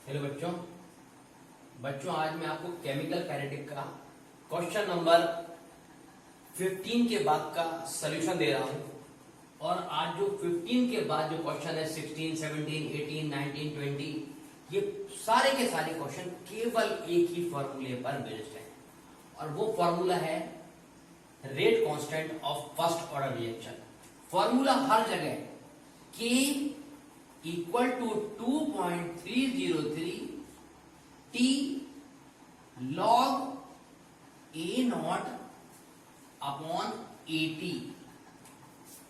Hello बच्चों आज मैं आपको केमिकल कैनेटिक का क्वेश्चन नंबर 15 के बाद का सॉल्यूशन दे रहा हूं। और आज जो 15 के बाद जो क्वेश्चन है 16, 17, 18, 19, 20 ये सारे के सारे क्वेश्चन केवल एक ही फॉर्मूले पर बेस्ड है और वो फॉर्मूला है rate constant of first order reaction. Formula हर जगह K equal to 2.303 T log A naught upon AT,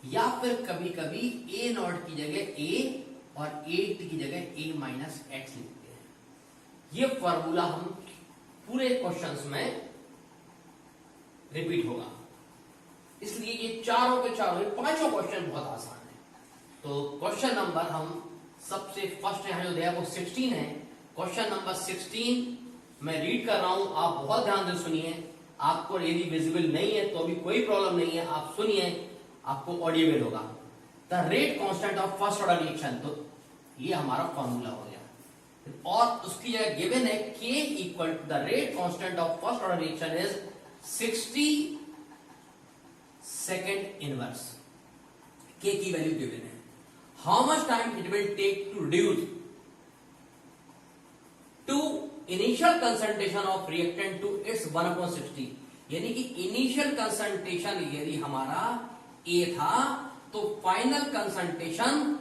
या फिर कभी कभी A नॉट की जगह A और AT की जगह A माइनस एक्स लिखते हैं। ये फॉर्मूला हम पूरे क्वेश्चंस में रिपीट होगा, इसलिए ये चारों के चारों पांचों क्वेश्चन बहुत आसान है। तो क्वेश्चन नंबर हम सबसे फर्स्ट यहां जो दिया वो 16 है। क्वेश्चन नंबर 16 मैं रीड कर रहा हूं, आप बहुत ध्यान से सुनिए। आपको यदि विजिबल नहीं है तो भी कोई प्रॉब्लम नहीं है, आप सुनिए, आपको ऑडियोबल होगा। The rate constant of first order reaction, तो ये हमारा फॉर्मूला हो गया और उसकी जगह गिवन है K equal to the rate constant of first order reaction is 60 second inverse. K की वैल्यू गिवन है। How much time it will take to reduce to initial concentration of reactant to its 1/60, यानी कि initial concentration यदि हमारा A था तो final concentration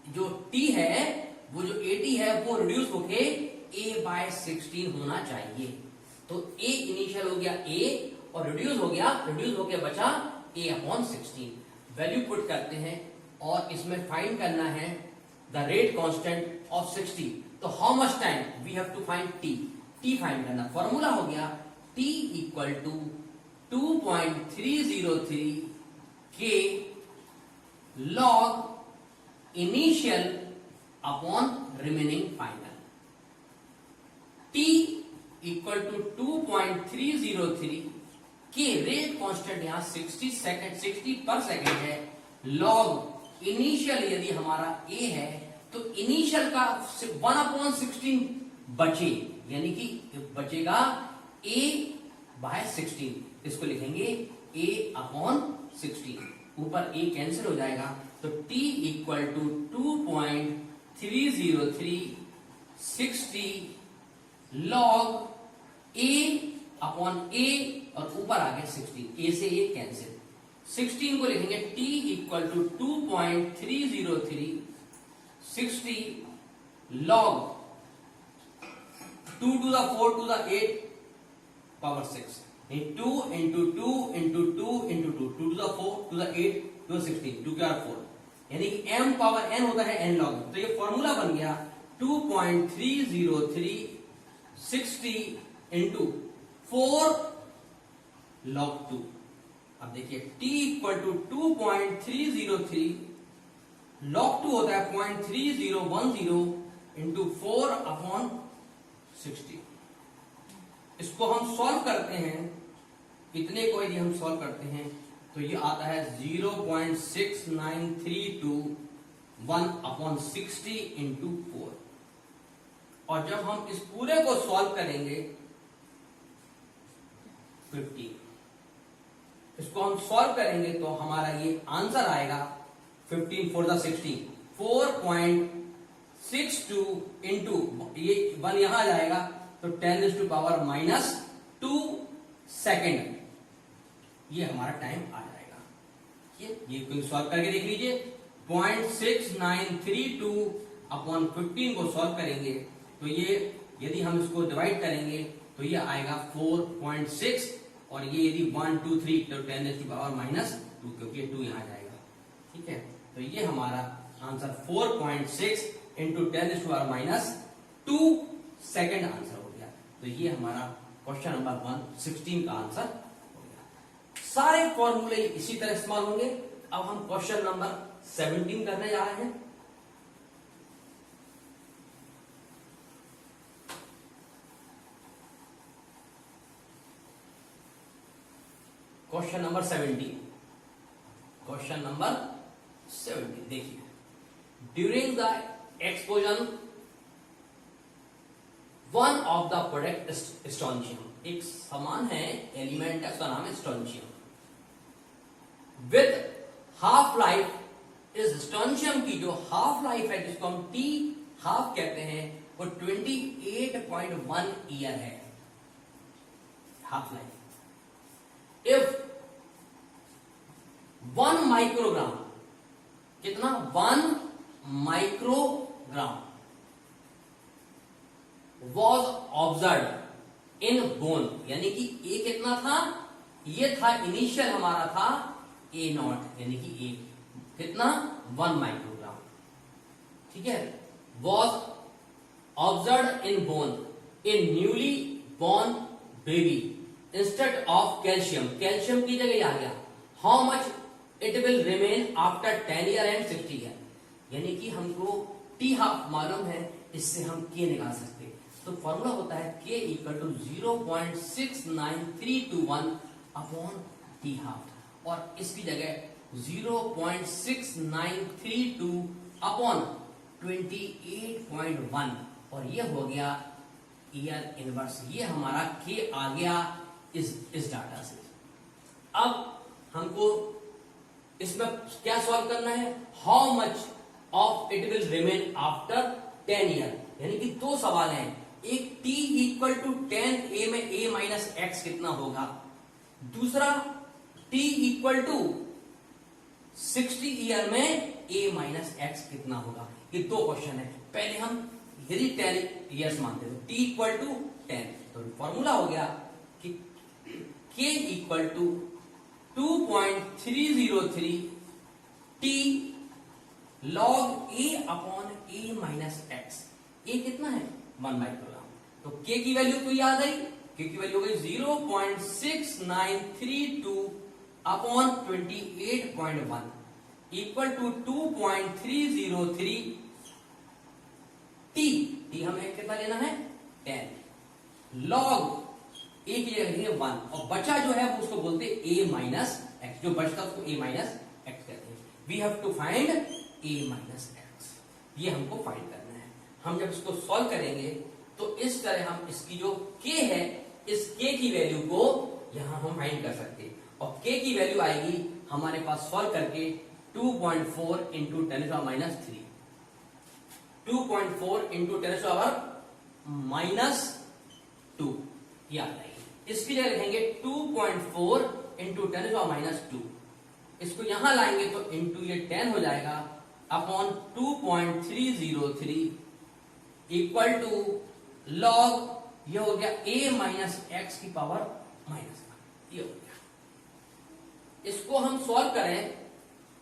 जो T है वो जो AT है वो रिड्यूस होके A/16 होना चाहिए। तो A इनिशियल हो गया A और रिड्यूस होके बचा A/16। वैल्यू पुट करते हैं और इसमें फाइंड करना है द रेट कांस्टेंट ऑफ 60। तो how much time we have to find T find करना। फॉर्मूला हो गया T equal to 2.303 K log initial upon remaining final. T equal to 2.303 K rate constant यहां 60 पर सेकेंड है। Log initial यदि हमारा A है तो इनिशियल का 1/16 बचे, यानी कि बचेगा A/16। इसको लिखेंगे A/16, ऊपर A कैंसिल हो जाएगा। तो T equal to 2.303 60 log A/A और ऊपर आ गया 16, A से A कैंसिल। 16 को लिखेंगे T equal to 2.303 60 log 2 to the 4 to the 8 power 6 2 into 2 into 2 into 2 2 to the 4 to the 8 to the 16 2 के 4, यानी कि m पावर n होता है n log। तो ये फॉर्मूला बन गया 2.303 60 into 4 log 2। अब देखिए T इक्वल टू 2.303 log 2 होता है 0.3010 इंटू 4/60। इसको हम सॉल्व करते हैं, इतने को यदि हम सॉल्व करते हैं तो ये आता है 0.6932 1/60 इंटू 4। और जब हम इस पूरे को सॉल्व करेंगे 50, इसको हम सॉल्व करेंगे तो हमारा ये आंसर आएगा 15 4 the 60 4.62 इंटू ये 1 यहां आ जाएगा तो 10⁻⁻² सेकेंड, ये हमारा टाइम आ जाएगा। ये कोई सॉल्व करके देख लीजिए। 0.6932 अपॉन 15 को सॉल्व करेंगे तो ये यदि हम इसको डिवाइड करेंगे तो ये आएगा 4.6 और ये यदि 1 2 3 तो 10⁻⁻², क्योंकि 2 यहां आ जाएगा। ठीक है, तो ये हमारा आंसर 4.6 इंटू 10⁻², सेकेंड आंसर हो गया। तो ये हमारा क्वेश्चन नंबर 116 का आंसर हो गया। सारे फॉर्मूले इसी तरह इस्तेमाल होंगे। अब हम क्वेश्चन नंबर 17 करने जा रहे हैं। क्वेश्चन नंबर 17 देखिए, during the explosion one of the product strontium, एक समान है एलिमेंट है, उसका नाम है स्ट्रोंशियम, विद हाफ लाइफ इस स्ट्रोंशियम की जो हाफ लाइफ है, जिसको हम टी हाफ कहते हैं, वो 28.1 ईयर है हाफ लाइफ। इफ 1 माइक्रोग्राम, कितना 1 microgram was observe in bone, यानी कि ए कितना था, ये था इनिशियल हमारा था ए नॉट, यानी कि ए कितना 1 माइक्रोग्राम, ठीक है, was observe in bone in newly born baby instead of calcium, calcium की जगह आ गया, how much it will remain after 10 year and 60 year, यानी कि हमको टी हाफ मालूम है, इससे हम के निकाल सकते, तो फॉर्मूला होता है K equal to 0.69321 upon T half, और इसकी जगह 0.6932 अपॉन 28.1, और ये हो गया ईयर इनवर्स, ये हमारा के आ गया इस डाटा से। अब हमको इसमें क्या सॉल्व करना है, how much of it will remain after 10 year, यानी कि दो सवाल हैं, एक t इक्वल टू 10 a में a माइनस एक्स कितना होगा, दूसरा t इक्वल टू 60 ईयर में a माइनस एक्स कितना होगा, ये दो क्वेश्चन है। पहले हम यदि 10 ईयर्स मानते तो t इक्वल टू 10, तो फॉर्मूला हो गया कि k equal to 2.303 t log a upon a minus x, a कितना है 1 माइक्रोग्राम, तो k की वैल्यू तो याद आई, k की वैल्यू हो गई 0.6932 अपॉन 28.1 इक्वल टू 2.303 t हमें कितना लेना है 10 log a की जगह लिखेंगे 1, और बचा जो है वो उसको बोलते हैं a माइनस एक्स, जो बचता उसको a माइनस एक्स कहते हैं। We have to find a minus x, ये हमको फाइंड करना है। हम जब इसको सॉल्व करेंगे तो इस तरह हम इसकी जो k है, इस k की वैल्यू को यहां हम फाइंड कर सकते हैं, और k की वैल्यू आएगी हमारे पास सॉल्व करके 2.4 इंटू 10⁻³ 2.4 इंटू 10⁻², ये आ जाएगी। इसकी जगह लिखेंगे 2.4 इंटू 10⁻², इसको यहां लाएंगे तो इंटू ये 10 हो जाएगा अपॉन 2.303 इक्वल टू लॉग, ये हो गया a माइनस एक्स की पावर माइनस 1, ये हो गया। इसको हम सॉल्व करें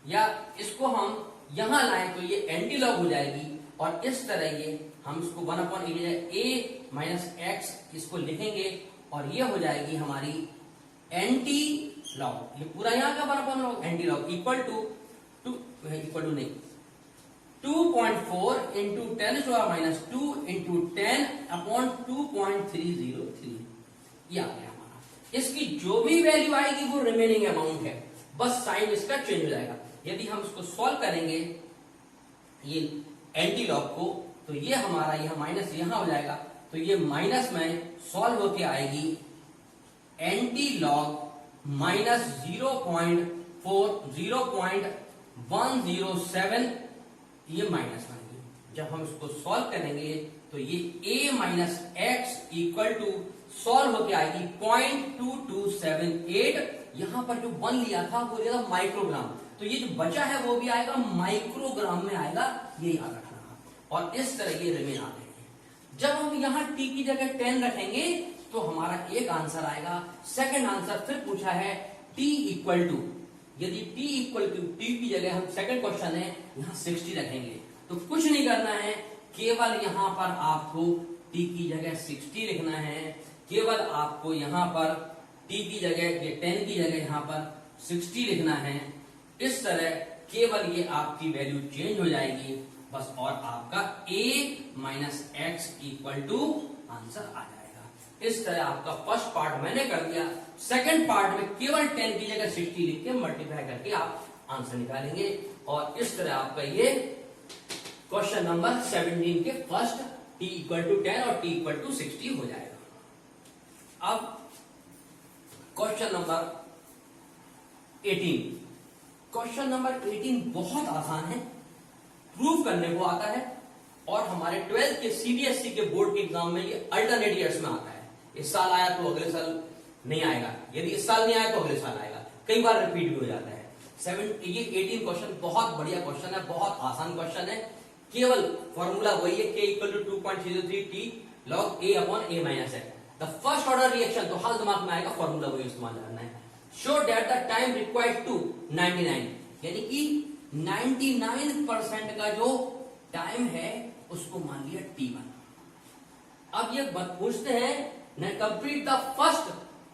या इसको हम यहां लाएं तो ये एंटी लॉग हो जाएगी, और इस तरह ये हम इसको 1/a माइनस एक्स इसको लिखेंगे, और ये हो जाएगी हमारी एंटी लॉग, ये पूरा यहां का 1/log anti log equal to नहीं 2.4 इंटू 10⁻² इंटू 10 अपॉन 2.303, ये आ गया हमारा। इसकी जो भी वैल्यू आएगी वो रिमेनिंग अमाउंट है, बस साइन इसका चेंज हो जाएगा। यदि हम इसको सॉल्व करेंगे ये एंटी लॉग को, तो ये हमारा यह माइनस यहां हो जाएगा, तो ये माइनस में सॉल्व होके आएगी एंटी लॉग माइनस 0.107, ये माइनस आएगी। जब हम इसको सॉल्व करेंगे तो ये a minus x equal to solve होके आएगी 0.2278, यहां पर जो 1 लिया था वो लिया था माइक्रोग्राम, तो ये जो बचा है वो भी आएगा माइक्रोग्राम में आएगा, ये याद रखना। और इस तरह ये रिमेन आ जाएंगे। जब हम यहां t की जगह 10 रखेंगे तो हमारा एक आंसर आएगा। सेकंड आंसर फिर पूछा है t इक्वल टू, यदि t इक्वल टू t की जगह हम सेकंड क्वेश्चन है यहां 60 रखेंगे, तो कुछ नहीं करना है, केवल यहां पर आपको t की जगह 60 लिखना है, केवल आपको यहां पर t की जगह 10 की जगह यहां पर 60 लिखना है। इस तरह केवल ये आपकी वैल्यू चेंज हो जाएगी बस, और आपका a minus x equal to answer आ जाएगा। इस तरह आपका फर्स्ट पार्ट मैंने कर दिया। सेकंड पार्ट में केवल 10 की जगह 60 लिख के मल्टीप्लाई करके आप आंसर निकालेंगे, और इस तरह आपका ये क्वेश्चन नंबर 17 के फर्स्ट t इक्वल टू 10 और t इक्वल टू 60 हो जाएगा। अब क्वेश्चन नंबर 18। क्वेश्चन नंबर 18 बहुत आसान है, प्रूव करने को आता है और हमारे 12th के सीबीएसई के बोर्ड के एग्जाम में ये अल्टरनेट ईयर्स में आता है। इस साल आया तो अगले साल नहीं आएगा, यदि इस साल नहीं आया तो अगले साल आएगा, कई बार रिपीट भी हो जाता है। ये 18 क्वेश्चन बहुत बढ़िया क्वेश्चन है, बहुत आसान क्वेश्चन है। केवल फॉर्मूला वही है, k equal to 2.03 t log a upon a minus है। द फर्स्ट ऑर्डर रिएक्शन तो हर दिमाग में आएगा, फॉर्मूला वही इस्तेमाल करना है। Show that the time required to 99, यानी कि 99% का जो टाइम है उसको मान लिया t1। अब ये पूछते हैं complete the first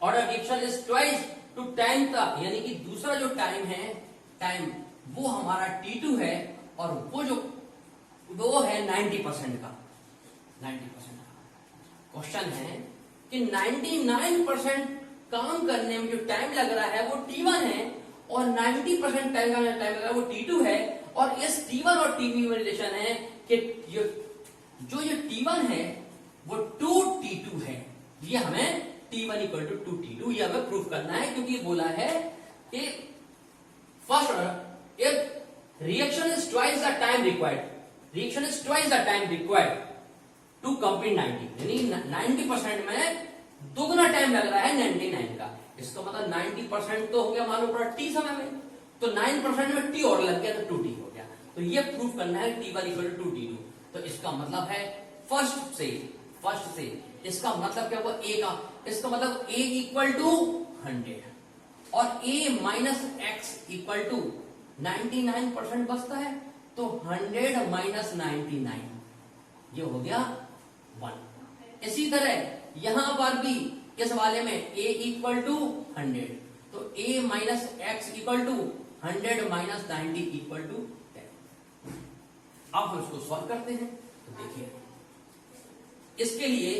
order reaction is twice to time का, यानी कि दूसरा जो टाइम है वो हमारा t2 है और वो है 90% का। 90% क्वेश्चन है कि 99% काम करने में जो टाइम लग रहा है वो t1 है और 90% टाइम लग रहा है वो t2 है, और इस t1 और t2 में रिलेशन है कि जो ये t1 है वो 2t2 है। ये हमें t1 इक्वल टू 2t2 ये हमें प्रूफ करना है, क्योंकि ये बोला है कि first order if reaction is twice the time required to complete 90, यानी 90% में दोगुना टाइम लग रहा है 99 का। इसका मतलब 90% तो हो गया मालूम पड़ा t समय में, तो 9% में t और लग गया तो 2t हो गया। तो ये प्रूफ करना है t1 इक्वल टू 2t2। तो इसका मतलब है फर्स्ट से इसका मतलब क्या हुआ a का, इसका मतलब a इक्वल टू 100 और a minus x equal to 99% बचता है, तो 100 माइनस 99 ये हो गया 1। इसी तरह यहां पर भी इस वाले में a इक्वल टू 100, तो a minus x equal to 100 minus 90 equal to 10। अब हम इसको सॉल्व करते हैं। तो देखिए इसके लिए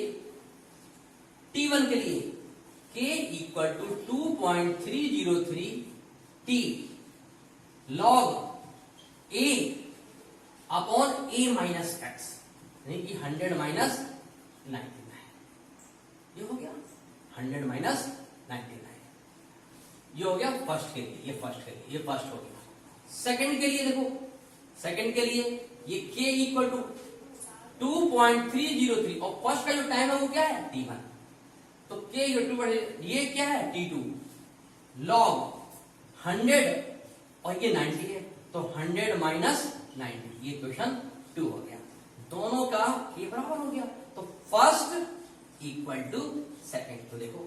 t1 के लिए k equal to 2.303 t log a upon a minus x, यानी कि 100 माइनस 99 ये हो गया 100 माइनस 99 ये हो गया फर्स्ट के लिए। ये फर्स्ट हो गया। सेकंड के लिए देखो, सेकंड के लिए ये k इक्वल टू 2.303 और फर्स्ट का जो टाइम है वो क्या है t1, तो k ये क्या है t2 log 100 और ये 90 है, तो 100 माइनस 90 ये क्वेश्चन 2 हो गया। दोनों का k बराबर हो गया, तो फर्स्ट इक्वल टू सेकंड। तो देखो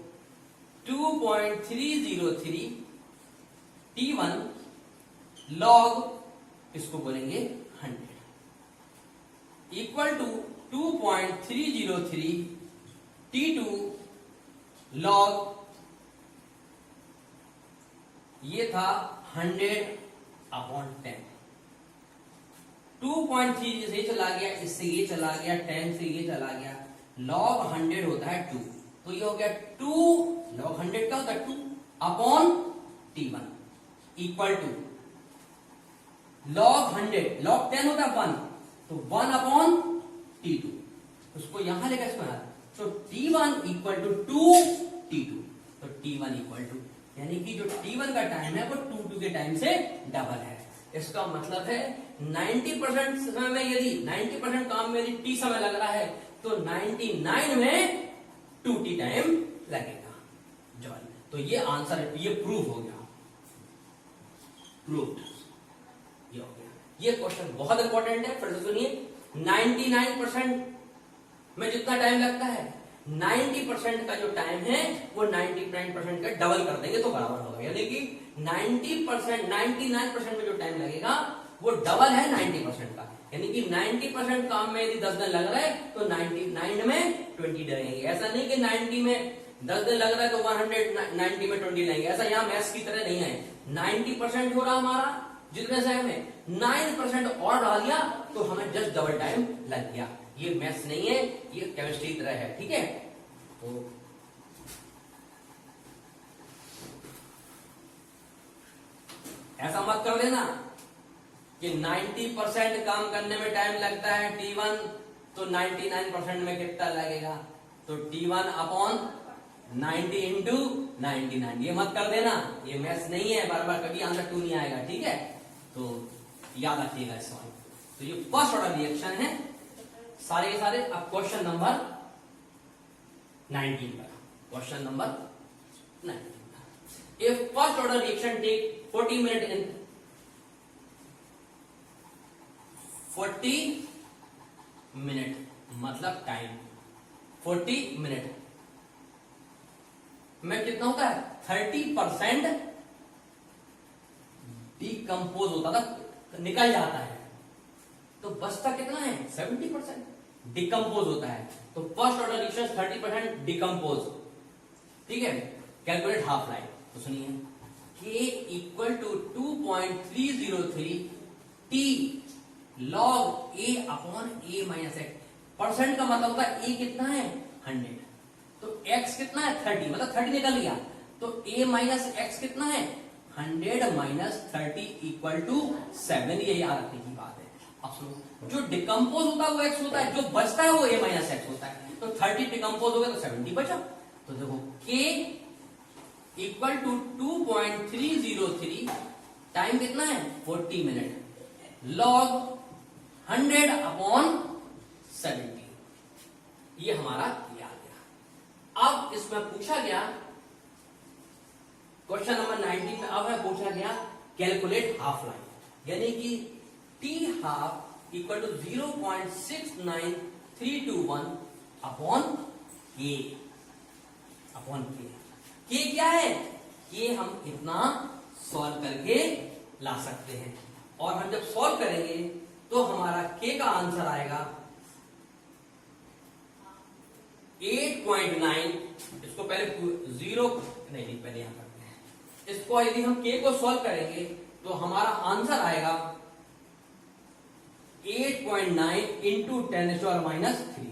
2.303 t1 log इसको बोलेंगे 100 इक्वल टू 2.303 t2 log ये था 100 अपॉन 10। 2.3 से चला गया, इससे ये चला गया, 10 से ये चला गया, log 100 होता है 2, तो ये हो गया 2 log 100 का होता है 2 upon t1 equal to log 100 log 10 होता है 1, तो 1 अपॉन t2, उसको यहां लेकर इसको यहां, तो t1 इक्वल टू 2t2, तो t1 इक्वल टू, यानी कि जो t1 का टाइम है वो 2 के टाइम से डबल है। इसका मतलब है 90% समय में यदि 90% काम में यदि t समय लग रहा है तो 99 में 2t टाइम लगेगा। जवाब तो ये आंसर है, ये प्रूफ हो गया, प्रूव्ड ये हो गया। ये क्वेश्चन बहुत इंपॉर्टेंट है, फिर से सुनिए। 99% में जितना टाइम लगता है 90% का जो टाइम है वो 99% का डबल कर देंगे तो बराबर होगा, यानी कि 99% में जो टाइम लगेगा वो डबल है 90% का, यानी कि 90% काम में यदि 10 दिन लग रहा है तो 99 में 20 लगेंगे। ऐसा नहीं कि 90 में 10 दिन लग रहा है तो 190 में 20 लगेंगे, ऐसा यहाँ मैथ्स की तरह नहीं है। 90% हो रहा हमारा जितने से हमें 9% और डाल दिया तो हमें जस्ट डबल टाइम लग गया। ये मैथ्स नहीं है, ये केमिस्ट्री की तरह है, ठीक है। तो ऐसा मत कर देना कि 90% काम करने में टाइम लगता है t1 तो 99% में कितना लगेगा, तो T1 अपॉन 90 इंटू 99। ये मत कर देना, ये मैथ्स नहीं है, बार बार कभी आंसर 2 नहीं आएगा, ठीक है। तो याद रखिएगा इस सवाल। तो ये फर्स्ट ऑर्डर रिएक्शन है सारे के सारे। अब क्वेश्चन नंबर 19 पर, question number 19। If first order reaction take 40 minute in 40 minute, मतलब टाइम 40 मिनट में कितना होता है, 30% डिकम्पोज होता था, निकल जाता है, तो बचता कितना है, 70% डिकम्पोज होता है। तो फर्स्ट ऑर्डर रिएक्शन 30% डिकम्पोज, ठीक है। कैलकुलेट हाफ लाइफ, तो सुनिए, K equal to 2.303 T log A upon A minus x. Percent का मतलब होता है A कितना है, 100, तो X कितना है, 30, मतलब 30 निकल गया, तो A माइनस एक्स कितना है, 100 माइनस 30 इक्वल टू 7। ये याद रखने की बात है। अब सुनो, जो डिकम्पोज होता है वो X होता है, जो बचता है वो A माइनस एक्स होता है। तो 30 डिकम्पोज हो गया तो 70 बचा। तो देखो K इक्वल टू 2.303, टाइम कितना है, 40 मिनट, लॉग 100 अपॉन 70, ये हमारा आ गया। अब इसमें पूछा गया क्वेश्चन नंबर 19 में, अब है पूछा गया कैलकुलेट हाफ लाइफ, यानी कि T half equal to 0.69321 upon K, upon K। K क्या है, K हम इतना सॉल्व करके ला सकते हैं, और हम जब सॉल्व करेंगे तो हमारा K का आंसर आएगा 8.9। इसको पहले 0 नहीं, पहले यहां करते हैं इसको। यदि हम K को सॉल्व करेंगे तो हमारा आंसर आएगा 8.9 into 10⁻³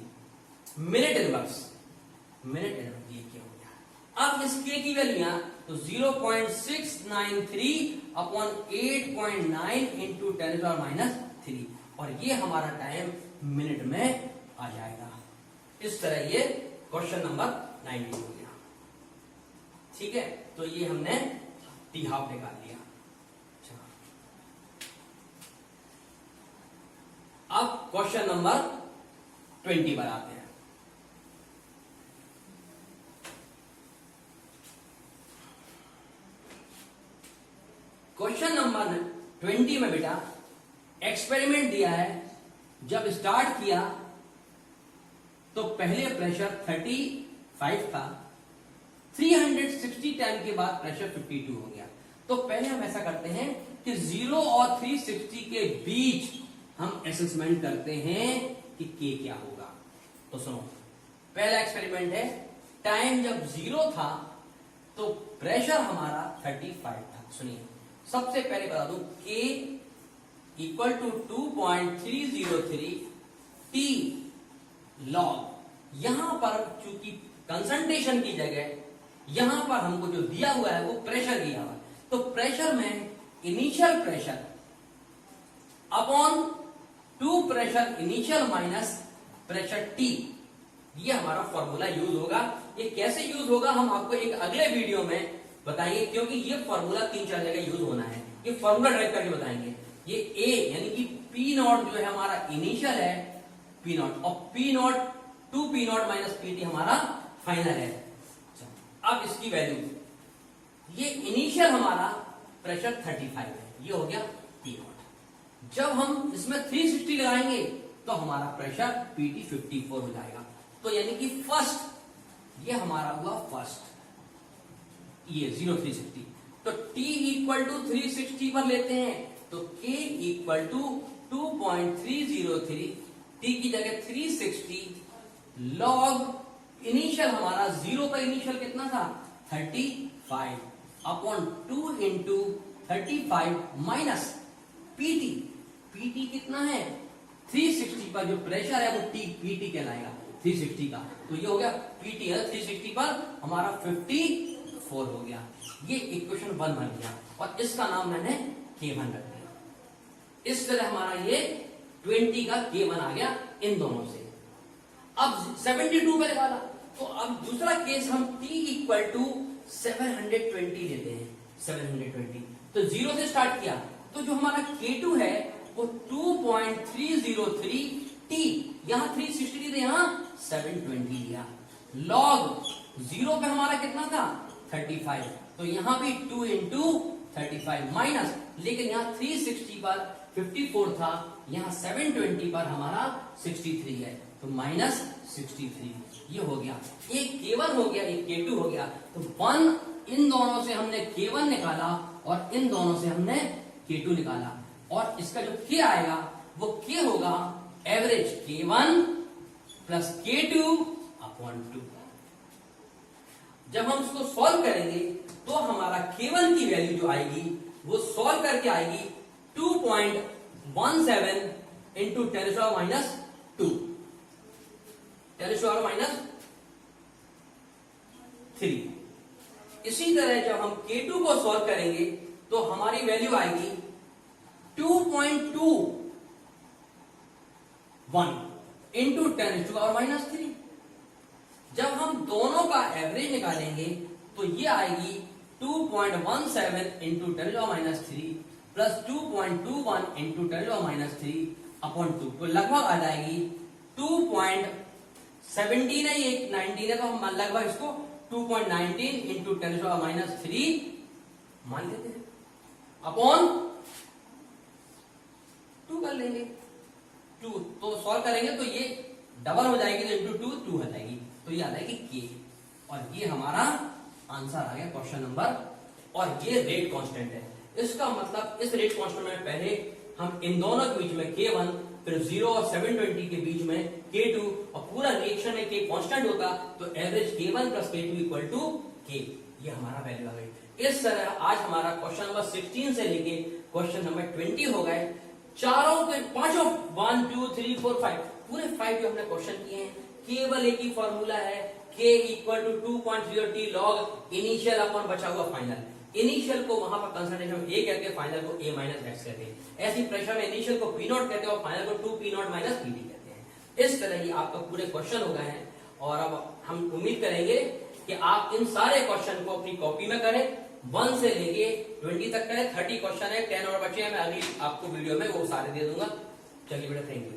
minute inverse, minute inverse. ये क्या हो गया, अब इस K की वैल्यू तो 0.693 अपॉन 8.9 इंटू 10⁻³, और ये हमारा टाइम मिनट में आ जाएगा। इस तरह ये क्वेश्चन नंबर 19 हो गया, ठीक है। तो ये हमने T हाफ निकाल लिया। अब क्वेश्चन नंबर 20 पर आते हैं। क्वेश्चन नंबर 20 में बेटा एक्सपेरिमेंट दिया है, जब स्टार्ट किया तो पहले प्रेशर 35 था, 360 टाइम के बाद प्रेशर 52 हो गया। तो पहले हम ऐसा करते हैं कि 0 और 360 के बीच हम असेसमेंट करते हैं कि K क्या होगा। तो सुनो, पहला एक्सपेरिमेंट है, टाइम जब 0 था तो प्रेशर हमारा 35 था। सुनिए, सबसे पहले बता दूं, K equal to 2.303 T log. यहां पर चूंकि कंसंट्रेशन की जगह यहां पर हमको जो दिया हुआ है वो प्रेशर दिया हुआ है, तो प्रेशर में initial pressure upon 2 pressure initial minus pressure T, ये हमारा फॉर्मूला यूज होगा। ये कैसे यूज होगा हम आपको एक अगले वीडियो में बताएंगे, क्योंकि ये फॉर्मूला 3-4 जगह यूज होना है। ये फॉर्मूला ड्राइव करके बताएंगे। ये A यानी कि P0 जो है हमारा इनिशियल है, P0, और P0 2P0 माइनस PT हमारा फाइनल है। अब इसकी वैल्यू, ये इनिशियल हमारा प्रेशर 35 है, ये हो गया P0। जब हम इसमें 360 लगाएंगे तो हमारा प्रेशर PT 54 हो जाएगा। तो यानी कि फर्स्ट, ये हमारा हुआ फर्स्ट, ये 0-360। तो T इक्वल टू 360 पर लेते हैं, तो K इक्वल टू 2.303, T की जगह 360 लॉग इनिशियल हमारा 0 का इनिशियल कितना था, 35 upon 2 into 35 minus PT। PT कितना है, 360 पर जो प्रेशर है वो PT कहलाएगा 360 का। तो ये हो गया PT है 360 पर हमारा 54 हो गया। ये इक्वेशन 1 बन गया, और इसका नाम मैंने K1 रख दिया। इस तरह हमारा ये 20 का K1 आ गया इन दोनों से। अब 72 पे निकाला, तो अब दूसरा केस हम t इक्वल टू 720 लेते हैं। 720 तो 0 से स्टार्ट किया, तो जो हमारा K2 है वो 2.303 t, यहां 360 थे, यहां 720 लिया। लॉग 0 पे हमारा कितना था 35, तो यहां भी 2 इंटू 35 माइनस, लेकिन यहां 360 पर 54 था, यहां 720 पर हमारा 63 है, तो माइनस 63। ये हो गया, एक K1 हो गया, एक K2 हो गया। तो 1 इन दोनों से हमने K1 निकाला और इन दोनों से हमने K2 निकाला, और इसका जो K आएगा वो K होगा average K1 plus K2 upon 2। जब हम इसको सॉल्व करेंगे तो हमारा K1 की वैल्यू जो आएगी वो सॉल्व करके आएगी 2.17 इंटू 10 माइनस 2, 10 माइनस 3। इसी तरह जब हम K2 को सॉल्व करेंगे तो हमारी वैल्यू आएगी 2.21 इंटू 10 माइनस 3। जब हम दोनों का एवरेज निकालेंगे तो ये आएगी 2.17 into 10 minus 3 plus 2.21 into 10 minus 3 upon 2, तो लगभग आ जाएगी 2.17 है, ये 19 है, तो हम लगभग इसको 2.19 इंटू 10 माइनस 3 मान लेते हैं, अपॉन 2 कर लेंगे। 2 तो सॉल्व करेंगे तो ये डबल हो जाएगी, तो इंटू 2 हो जाएगी, तो ये आ जाएगी K, और ये हमारा आंसर आ गया क्वेश्चन नंबर। और ये रेट कांस्टेंट है, इसका मतलब इस रेट कांस्टेंट में पहले हम इन दोनों के बीच में K1, फिर 0 और 720 के बीच में K2, और पूरा रिएक्शन में K कांस्टेंट होगा, तो average K1 plus K2 equal to K, ये हमारा वैल्यू आ गई। इस तरह आज हमारा क्वेश्चन नंबर 16 से लेके क्वेश्चन नंबर 20 हो गए। चारों के पांचों 1 2 3 4 5 पूरे 5 जो हमने क्वेश्चन किए हैं, केवल एक ही फॉर्मूला है, K equal to 2.0 log initial upon बचा हुआ फाइनल। इनिशियल को वहां पर कंसंट्रेशन A कहते हैं, फाइनल को A माइनस एक्स कहते हैं। ऐसी प्रेशर में इनिशियल को P नॉट कहते हैं और फाइनल को 2P नॉट माइनस PD कहते हैं। इस तरह ही आपका पूरे क्वेश्चन हो गए हैं, और अब हम उम्मीद करेंगे कि आप इन सारे क्वेश्चन को अपनी कॉपी में करें, 1 से लेके 20 तक करें। 30 क्वेश्चन है, 10 और बचे हैं, मैं अगली आपको वीडियो में वो सारे दे दूंगा। चलिए बेटा, थैंक यू।